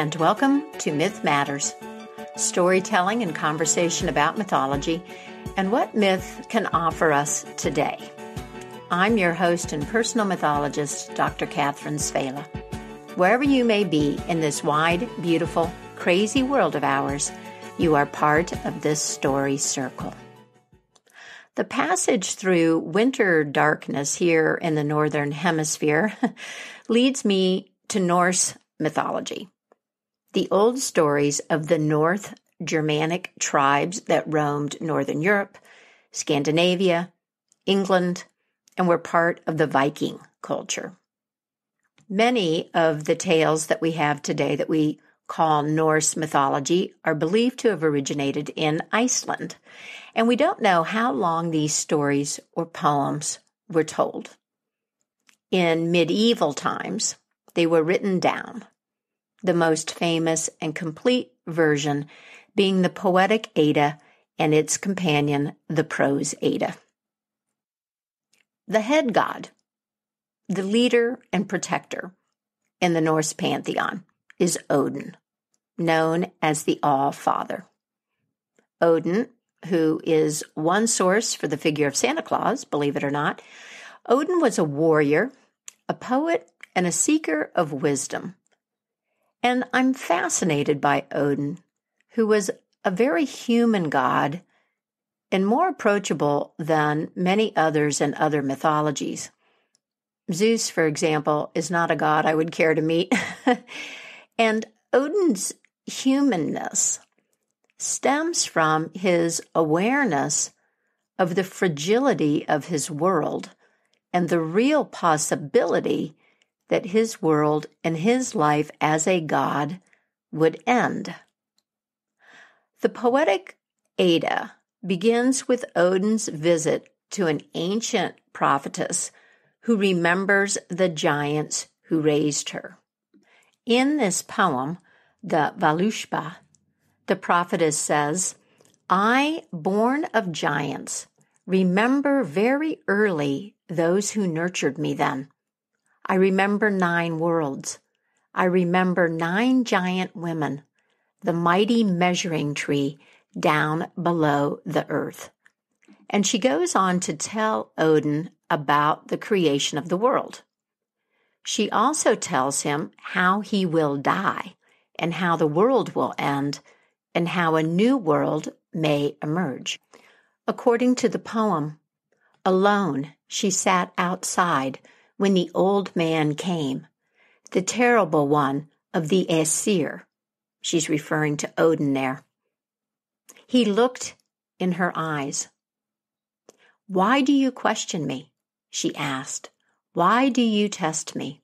and welcome to Myth Matters, storytelling and conversation about mythology and what myth can offer us today. I'm your host and personal mythologist, Dr. Catherine Svela. Wherever you may be in this wide, beautiful, crazy world of ours, you are part of this story circle. The passage through winter darkness here in the northern hemisphere leads me to Norse mythology, the old stories of the North Germanic tribes that roamed northern Europe, Scandinavia, England, and were part of the Viking culture. Many of the tales that we have today that we call Norse mythology are believed to have originated in Iceland, and we don't know how long these stories or poems were told. In medieval times, they were written down, the most famous and complete version being the poetic Edda and its companion, the prose Edda. The head god, the leader and protector in the Norse pantheon, is Odin, known as the All-Father. Odin, who is one source for the figure of Santa Claus, believe it or not, Odin was a warrior, a poet, and a seeker of wisdom. And I'm fascinated by Odin, who was a very human god and more approachable than many others in other mythologies. Zeus, for example, is not a god I would care to meet. And Odin's humanness stems from his awareness of the fragility of his world and the real possibility that his world and his life as a god would end. The poetic Edda begins with Odin's visit to an ancient prophetess who remembers the giants who raised her. In this poem, the Völuspá, the prophetess says, "I, born of giants, remember very early those who nurtured me then. I remember 9 worlds. I remember 9 giant women, the mighty measuring tree down below the earth." And she goes on to tell Odin about the creation of the world. She also tells him how he will die and how the world will end and how a new world may emerge. According to the poem, alone she sat outside when the old man came, the terrible one of the Aesir. She's referring to Odin there. He looked in her eyes. "Why do you question me?" she asked. "Why do you test me?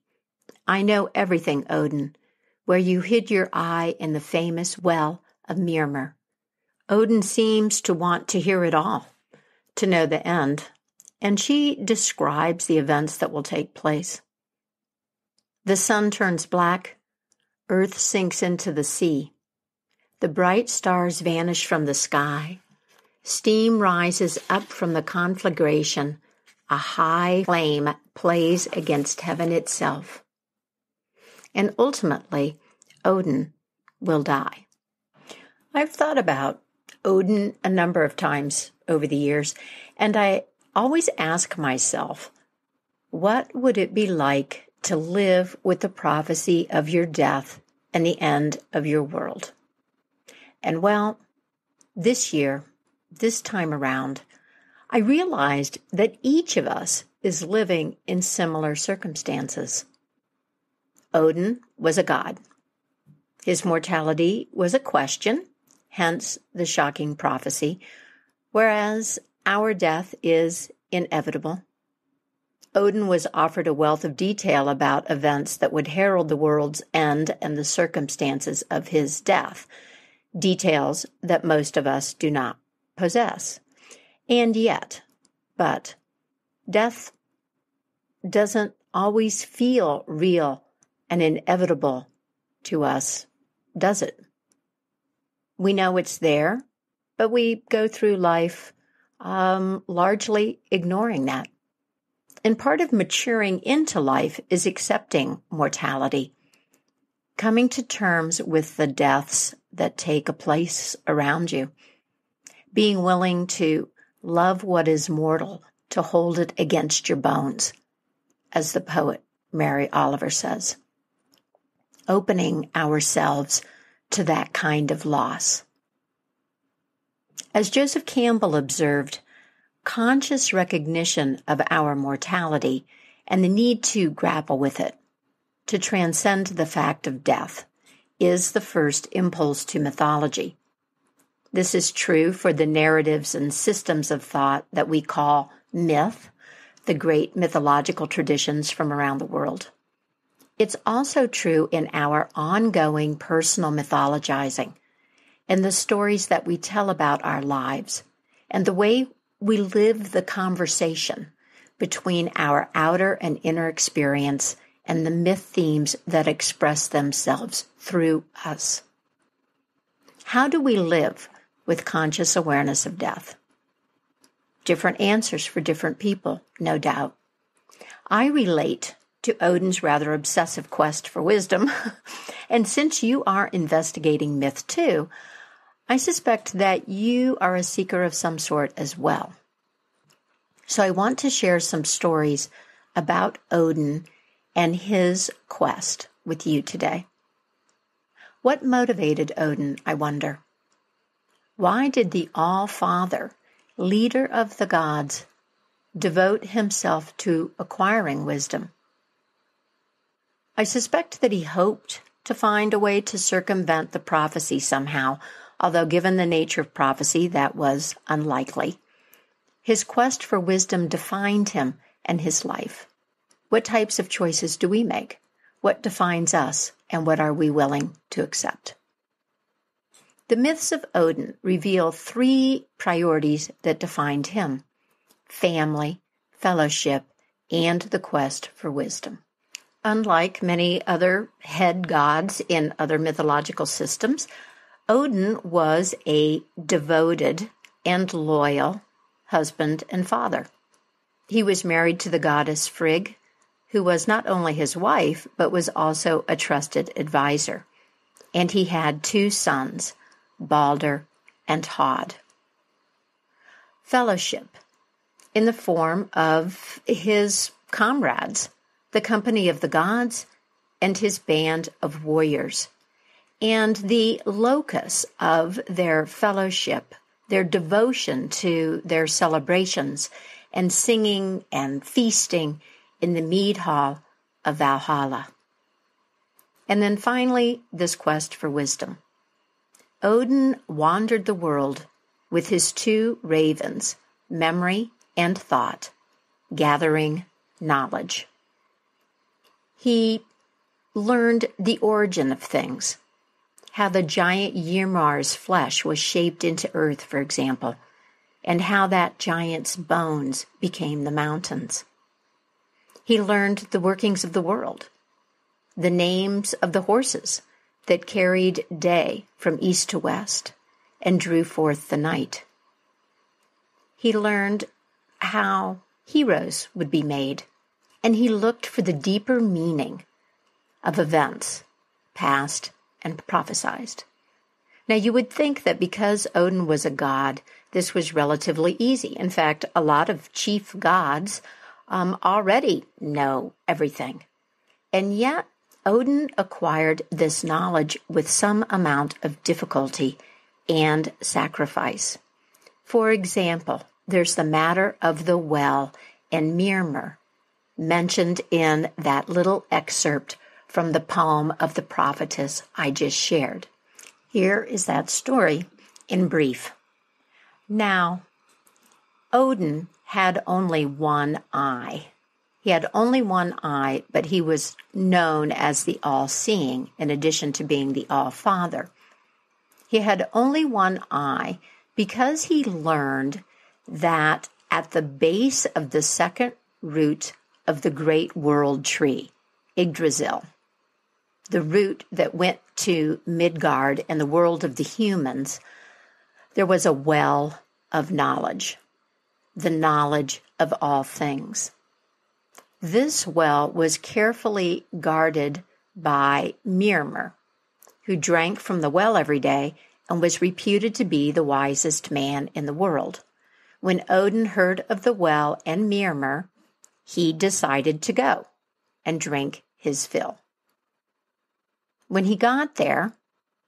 I know everything, Odin, where you hid your eye in the famous well of Myrmir." Odin seems to want to hear it all, to know the end, and she describes the events that will take place. The sun turns black, earth sinks into the sea, the bright stars vanish from the sky, steam rises up from the conflagration, a high flame plays against heaven itself, and ultimately Odin will die. I've thought about Odin a number of times over the years, and I always ask myself, what would it be like to live with the prophecy of your death and the end of your world? And well, this year, this time around, I realized that each of us is living in similar circumstances. Odin was a god. His mortality was a question, hence the shocking prophecy, whereas our death is inevitable. Odin was offered a wealth of detail about events that would herald the world's end and the circumstances of his death, details that most of us do not possess. And yet, death doesn't always feel real and inevitable to us, does it? We know it's there, but we go through life largely ignoring that. And part of maturing into life is accepting mortality. coming to terms with the deaths that take place around you, being willing to love what is mortal, to hold it against your bones, as the poet Mary Oliver says, opening ourselves to that kind of loss. As Joseph Campbell observed, conscious recognition of our mortality and the need to grapple with it, to transcend the fact of death, is the first impulse to mythology. This is true for the narratives and systems of thought that we call myth, the great mythological traditions from around the world. It's also true in our ongoing personal mythologizing and the stories that we tell about our lives and the way we live the conversation between our outer and inner experience and the myth themes that express themselves through us. How do we live with conscious awareness of death? Different answers for different people, no doubt. I relate to Odin's rather obsessive quest for wisdom, and since you are investigating myth too, I suspect that you are a seeker of some sort as well. So I want to share some stories about Odin and his quest with you today. What motivated Odin, I wonder? Why did the All-Father, leader of the gods, devote himself to acquiring wisdom? I suspect that he hoped to find a way to circumvent the prophecy somehow, although given the nature of prophecy, that was unlikely. His quest for wisdom defined him and his life. What types of choices do we make? What defines us, and what are we willing to accept? The myths of Odin reveal 3 priorities that defined him: family, fellowship, and the quest for wisdom. Unlike many other head gods in other mythological systems, Odin was a devoted and loyal husband and father. He was married to the goddess Frigg, who was not only his wife, but was also a trusted advisor. And he had 2 sons, Balder and Hod. Fellowship, in the form of his comrades, the company of the gods, and his band of warriors. And the locus of their fellowship, their devotion to their celebrations, and singing and feasting in the mead hall of Valhalla. And then finally, this quest for wisdom. Odin wandered the world with his 2 ravens, memory and thought, gathering knowledge. He learned the origin of things, how the giant Ymir's flesh was shaped into earth, for example, and how that giant's bones became the mountains. He learned the workings of the world, the names of the horses that carried day from east to west and drew forth the night. He learned how heroes would be made, and he looked for the deeper meaning of events, past and prophesied. Now, you would think that because Odin was a god, this was relatively easy. In fact, a lot of chief gods already know everything. And yet, Odin acquired this knowledge with some amount of difficulty and sacrifice. For example, there's the matter of the well and Mimir, mentioned in that little excerpt from the poem of the prophetess I just shared. Here is that story in brief. Now, Odin had only one eye. He had only one eye, but he was known as the all-seeing, in addition to being the all-father. He had only one eye because he learned that at the base of the second root of the great world tree, Yggdrasil, the root that went to Midgard and the world of the humans, there was a well of knowledge, the knowledge of all things. This well was carefully guarded by Myrmir, who drank from the well every day and was reputed to be the wisest man in the world. When Odin heard of the well and Myrmir, he decided to go and drink his fill. When he got there,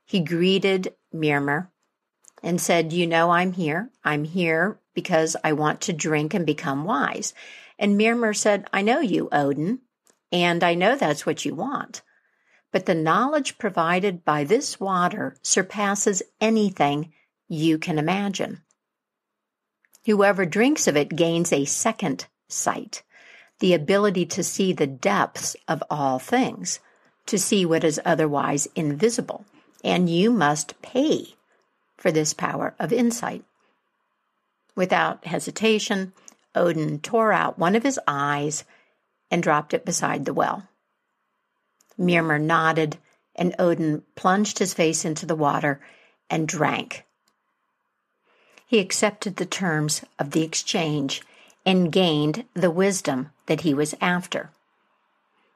he greeted Myrmir and said, "You know I'm here. I'm here because I want to drink and become wise." And Myrmir said, "I know you, Odin, and I know that's what you want. But the knowledge provided by this water surpasses anything you can imagine. Whoever drinks of it gains a second sight, the ability to see the depths of all things, to see what is otherwise invisible, and you must pay for this power of insight." Without hesitation, Odin tore out one of his eyes and dropped it beside the well. Myrmir nodded, and Odin plunged his face into the water and drank. He accepted the terms of the exchange and gained the wisdom that he was after.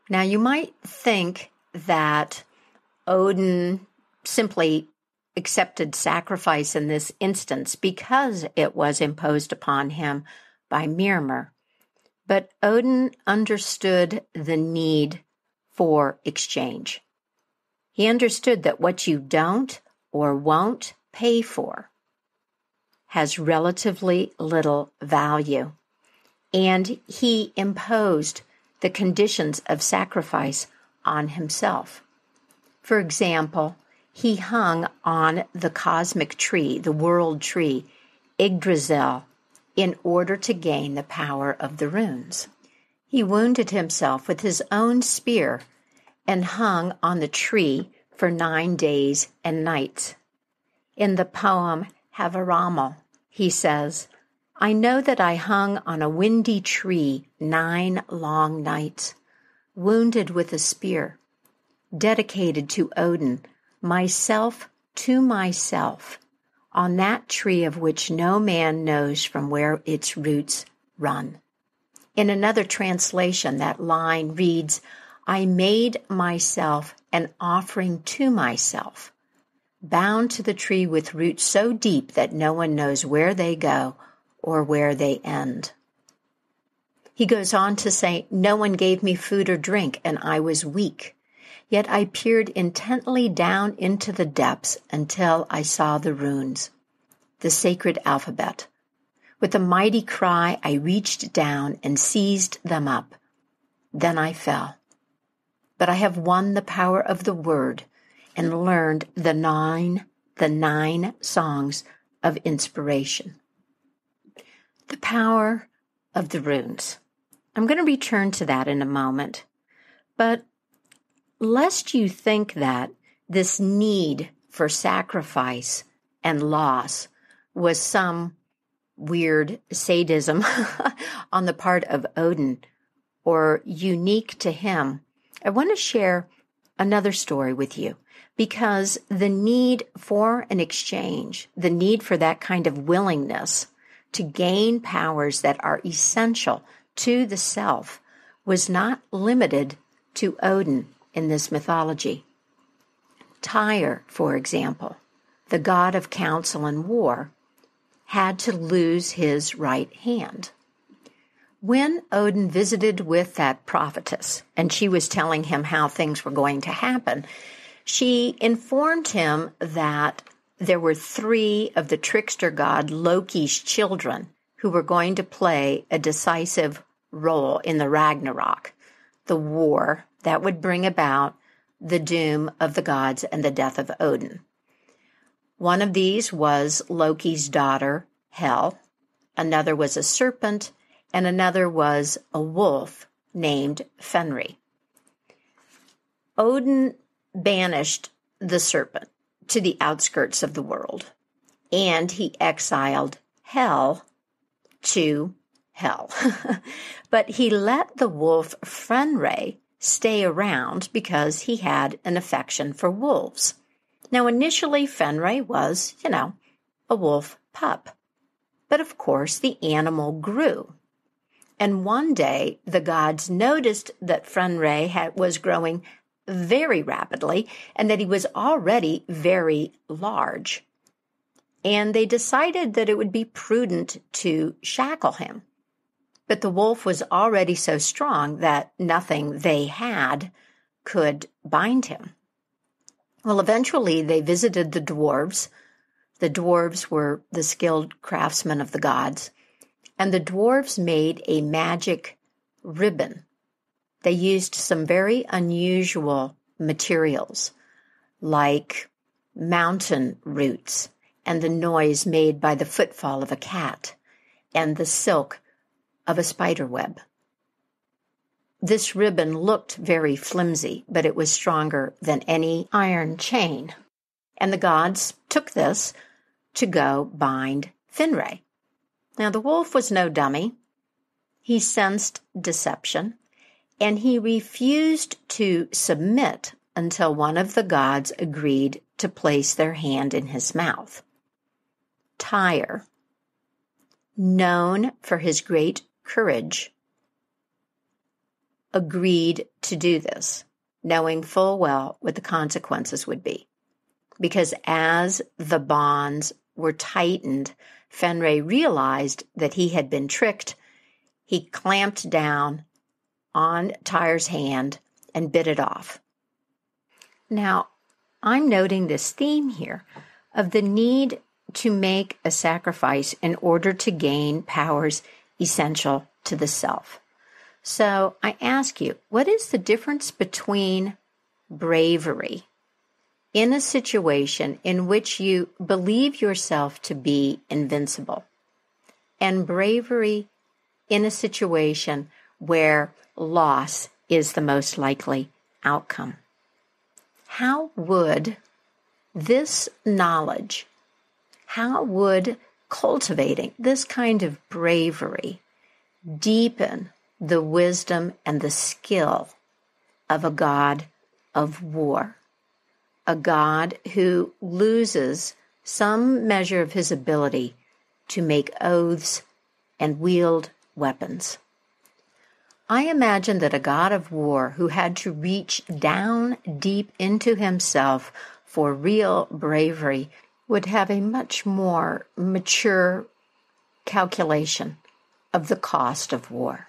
Now, you might think that Odin simply accepted sacrifice in this instance because it was imposed upon him by Myrmir, but Odin understood the need for exchange. He understood that what you don't or won't pay for has relatively little value, and he imposed the conditions of sacrifice on himself. For example, he hung on the cosmic tree, the world tree, Yggdrasil, in order to gain the power of the runes. He wounded himself with his own spear and hung on the tree for 9 days and nights. In the poem Havaramal, he says, "I know that I hung on a windy tree 9 long nights, wounded with a spear, dedicated to Odin, myself to myself, on that tree of which no man knows from where its roots run." In another translation, that line reads, "I made myself an offering to myself, bound to the tree with roots so deep that no one knows where they go or where they end." He goes on to say, "No one gave me food or drink, and I was weak. Yet I peered intently down into the depths until I saw the runes, the sacred alphabet. With a mighty cry, I reached down and seized them up. Then I fell. But I have won the power of the word and learned the nine songs of inspiration." The power of the runes. I'm going to return to that in a moment. But lest you think that this need for sacrifice and loss was some weird sadism on the part of Odin or unique to him, I want to share another story with you, because the need for an exchange, the need for that kind of willingness to gain powers that are essential to the self was not limited to Odin in this mythology. Tyr, for example, the god of counsel and war, had to lose his right hand. When Odin visited with that prophetess, and she was telling him how things were going to happen, she informed him that there were 3 of the trickster god Loki's children who were going to play a decisive role in the Ragnarok, the war that would bring about the doom of the gods and the death of Odin. One of these was Loki's daughter, Hel. Another was a serpent, and another was a wolf named Fenrir. Odin banished the serpent to the outskirts of the world, and he exiled Hel to hell. But he let the wolf Fenrir stay around because he had an affection for wolves. Now, initially, Fenrir was, a wolf pup. But of course, the animal grew. And one day, the gods noticed that Fenrir was growing very rapidly and that he was already very large. And they decided that it would be prudent to shackle him. But the wolf was already so strong that nothing they had could bind him. Well, eventually they visited the dwarves. The dwarves were the skilled craftsmen of the gods, and the dwarves made a magic ribbon. They used some very unusual materials, like mountain roots, and the noise made by the footfall of a cat, and the silk of a spider web. This ribbon looked very flimsy, but it was stronger than any iron chain. And the gods took this to go bind Finrey. Now, the wolf was no dummy. He sensed deception, and he refused to submit until one of the gods agreed to place their hand in his mouth. Tyr, known for his great courage, agreed to do this, knowing full well what the consequences would be. Because as the bonds were tightened, Fenrir realized that he had been tricked. He clamped down on Tyr's hand and bit it off. Now, I'm noting this theme here of the need to make a sacrifice in order to gain powers essential to the self. So I ask you, what is the difference between bravery in a situation in which you believe yourself to be invincible and bravery in a situation where loss is the most likely outcome? How would this knowledge, how would cultivating this kind of bravery deepen the wisdom and the skill of a god of war, a god who loses some measure of his ability to make oaths and wield weapons? I imagine that a god of war who had to reach down deep into himself for real bravery would have a much more mature calculation of the cost of war.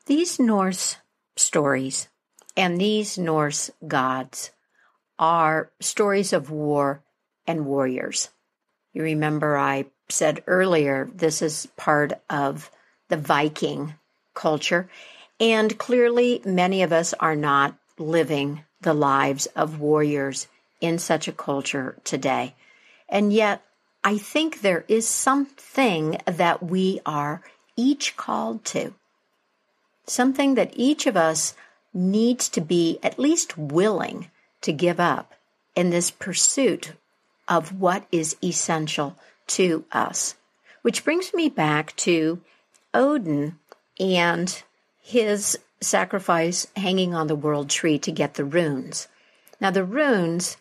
These Norse stories and these Norse gods are stories of war and warriors. You remember I said earlier, this is part of the Viking culture, and clearly many of us are not living the lives of warriors in such a culture today. And yet, I think there is something that we are each called to. Something that each of us needs to be at least willing to give up in this pursuit of what is essential to us. Which brings me back to Odin and his sacrifice hanging on the world tree to get the runes. Now, the runes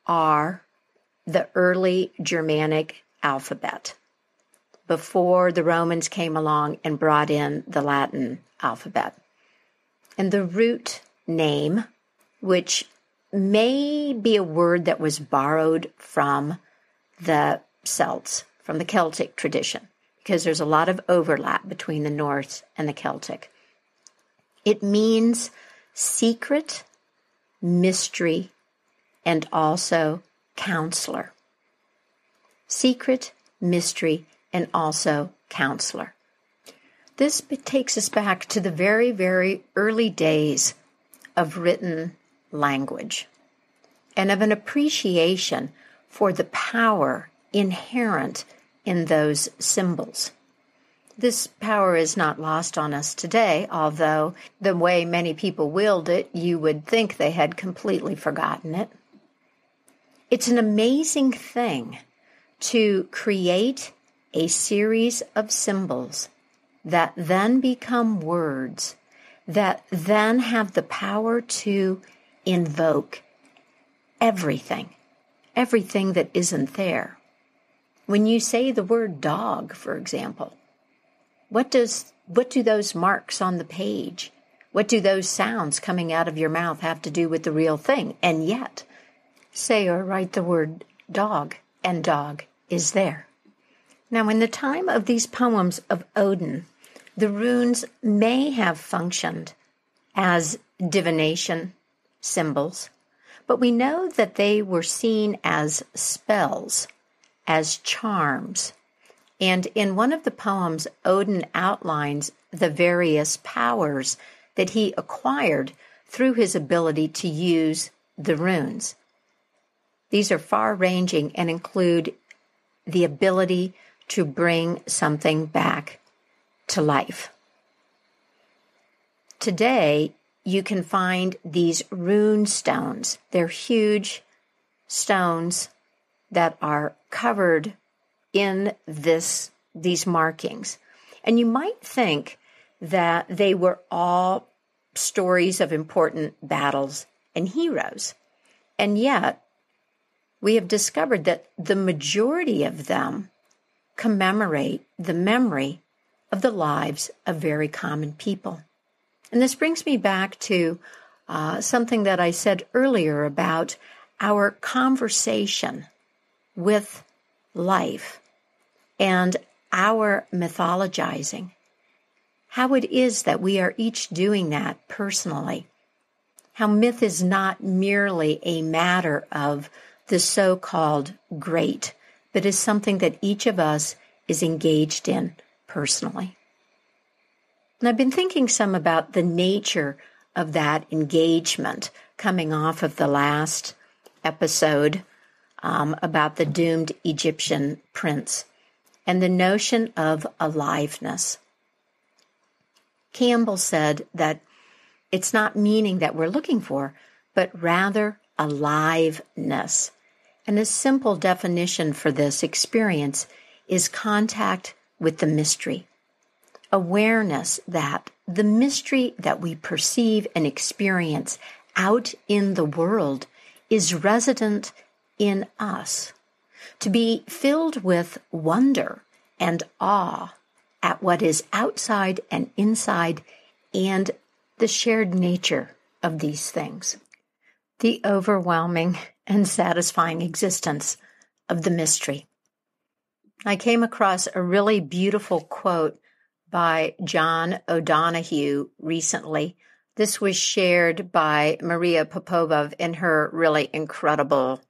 are the early Germanic alphabet, before the Romans came along and brought in the Latin alphabet. And the root name, which may be a word that was borrowed from the Celts, from the Celtic tradition, because there's a lot of overlap between the Norse and the Celtic. It means secret, mystery, and also counselor. Secret, mystery, and also counselor. This takes us back to the very, very early days of written language and of an appreciation for the power inherent in those symbols. This power is not lost on us today, although the way many people wield it, you would think they had completely forgotten it. It's an amazing thing to create a series of symbols that then become words, that then have the power to invoke everything that isn't there. When you say the word dog, for example, what do those marks on the page What do those sounds coming out of your mouth have to do with the real thing? And yet, say or write the word dog, and dog is there. Now, in the time of these poems of Odin, the runes may have functioned as divination symbols, but we know that they were seen as spells, as charms. And in one of the poems, Odin outlines the various powers that he acquired through his ability to use the runes. These are far-ranging and include the ability to bring something back to life. Today, you can find these rune stones. They're huge stones that are covered in these markings. And you might think that they were all stories of important battles and heroes. And yet, we have discovered that the majority of them commemorate the memory of the lives of very common people. And this brings me back to something that I said earlier about our conversation with life and our mythologizing. How it is that we are each doing that personally. How myth is not merely a matter of the so-called great, but is something that each of us is engaged in personally. And I've been thinking some about the nature of that engagement coming off of the last episode about the doomed Egyptian prince and the notion of aliveness. Campbell said that it's not meaning that we're looking for, but rather aliveness. And a simple definition for this experience is contact with the mystery. Awareness that the mystery that we perceive and experience out in the world is resident in us. To be filled with wonder and awe at what is outside and inside and the shared nature of these things. The overwhelming and satisfying existence of the mystery. I came across a really beautiful quote by John O'Donohue recently. This was shared by Maria Popova in her really incredible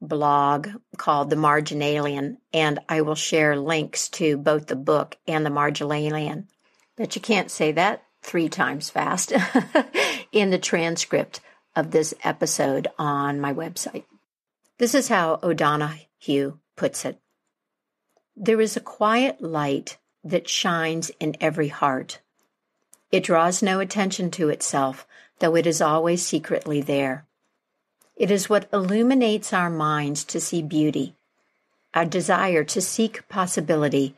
blog called The Marginalian, and I will share links to both the book and The Marginalian. But you can't say that 3 times fast in the transcript of this episode on my website. This is how O'Donohue puts it. There is a quiet light that shines in every heart. It draws no attention to itself, though it is always secretly there. It is what illuminates our minds to see beauty, our desire to seek possibility,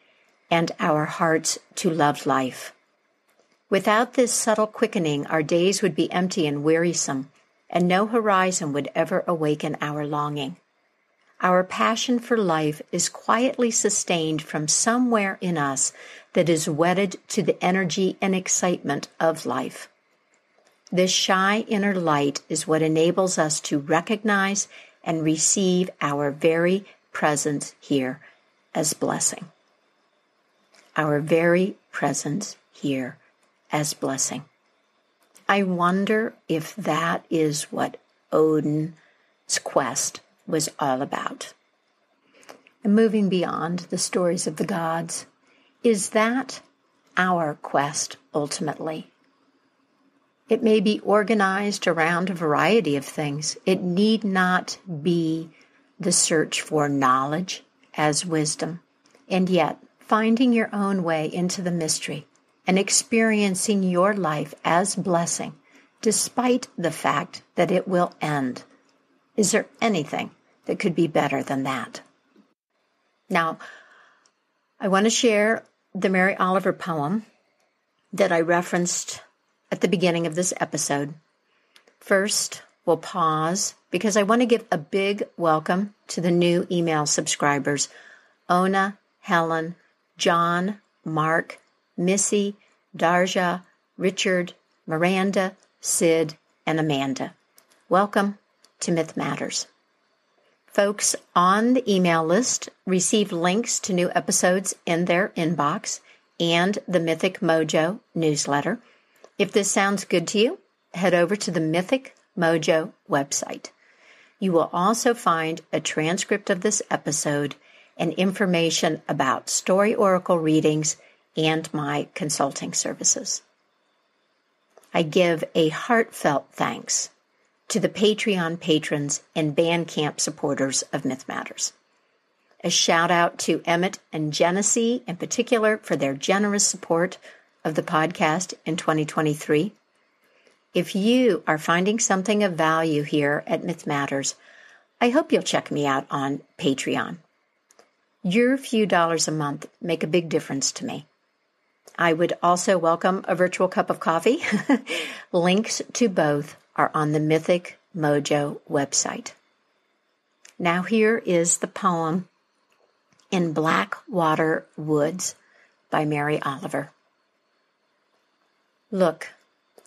and our hearts to love life. Without this subtle quickening, our days would be empty and wearisome, and no horizon would ever awaken our longing. Our passion for life is quietly sustained from somewhere in us that is wedded to the energy and excitement of life. This shy inner light is what enables us to recognize and receive our very presence here as blessing. Our very presence here as blessing. I wonder if that is what Odin's quest was all about. And moving beyond the stories of the gods, is that our quest ultimately? It may be organized around a variety of things. It need not be the search for knowledge as wisdom, and yet finding your own way into the mystery and experiencing your life as blessing, despite the fact that it will end. Is there anything that could be better than that? Now, I want to share the Mary Oliver poem that I referenced at the beginning of this episode. First, we'll pause because I want to give a big welcome to the new email subscribers, Ona, Helen, John, Mark, Missy, Darja, Richard, Miranda, Sid, and Amanda. Welcome to Myth Matters. Folks on the email list receive links to new episodes in their inbox and the Mythic Mojo newsletter. If this sounds good to you, head over to the Mythic Mojo website. You will also find a transcript of this episode and information about story oracle readings and my consulting services. I give a heartfelt thanks to the Patreon patrons and Bandcamp supporters of Myth Matters. A shout out to Emmett and Genesee in particular for their generous support of the podcast in 2023. If you are finding something of value here at Myth Matters, I hope you'll check me out on Patreon. Your few dollars a month make a big difference to me. I would also welcome a virtual cup of coffee. Links to both are on the Mythic Mojo website. Now here is the poem In Blackwater Woods by Mary Oliver. Look,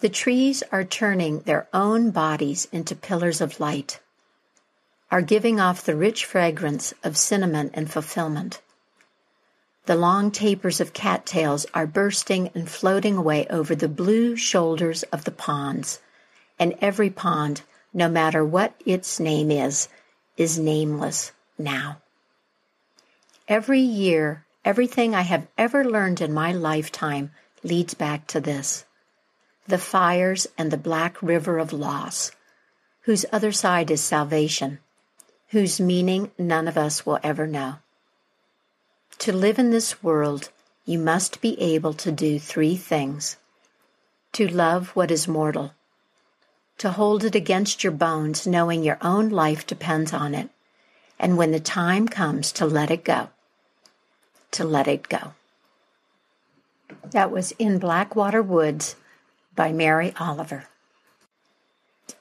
the trees are turning their own bodies into pillars of light, are giving off the rich fragrance of cinnamon and fulfillment. The long tapers of cattails are bursting and floating away over the blue shoulders of the ponds, and every pond, no matter what its name is nameless now. Every year, everything I have ever learned in my lifetime leads back to this: the fires and the black river of loss, whose other side is salvation, whose meaning none of us will ever know. To live in this world, you must be able to do three things: to love what is mortal, to hold it against your bones, knowing your own life depends on it, and when the time comes to let it go, to let it go. That was In Blackwater Woods by Mary Oliver.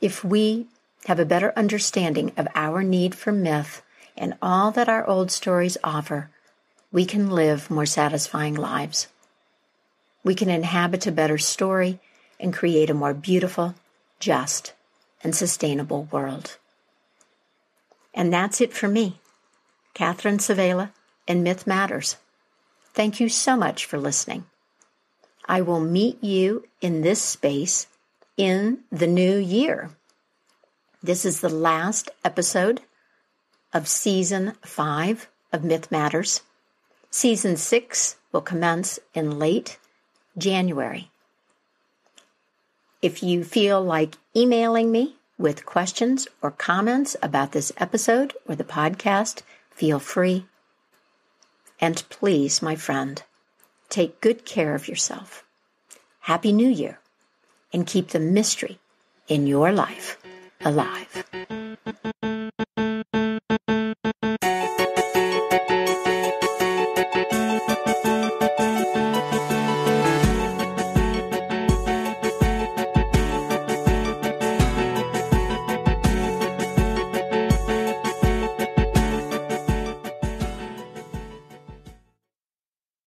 If we have a better understanding of our need for myth and all that our old stories offer, we can live more satisfying lives. We can inhabit a better story and create a more beautiful, just, and sustainable world. And that's it for me, Catherine Savela, in Myth Matters. Thank you so much for listening. I will meet you in this space in the new year. This is the last episode of Season 5 of Myth Matters. Season 6 will commence in late January. If you feel like emailing me with questions or comments about this episode or the podcast, feel free. And please, my friend, take good care of yourself. Happy New Year, and keep the mystery in your life alive.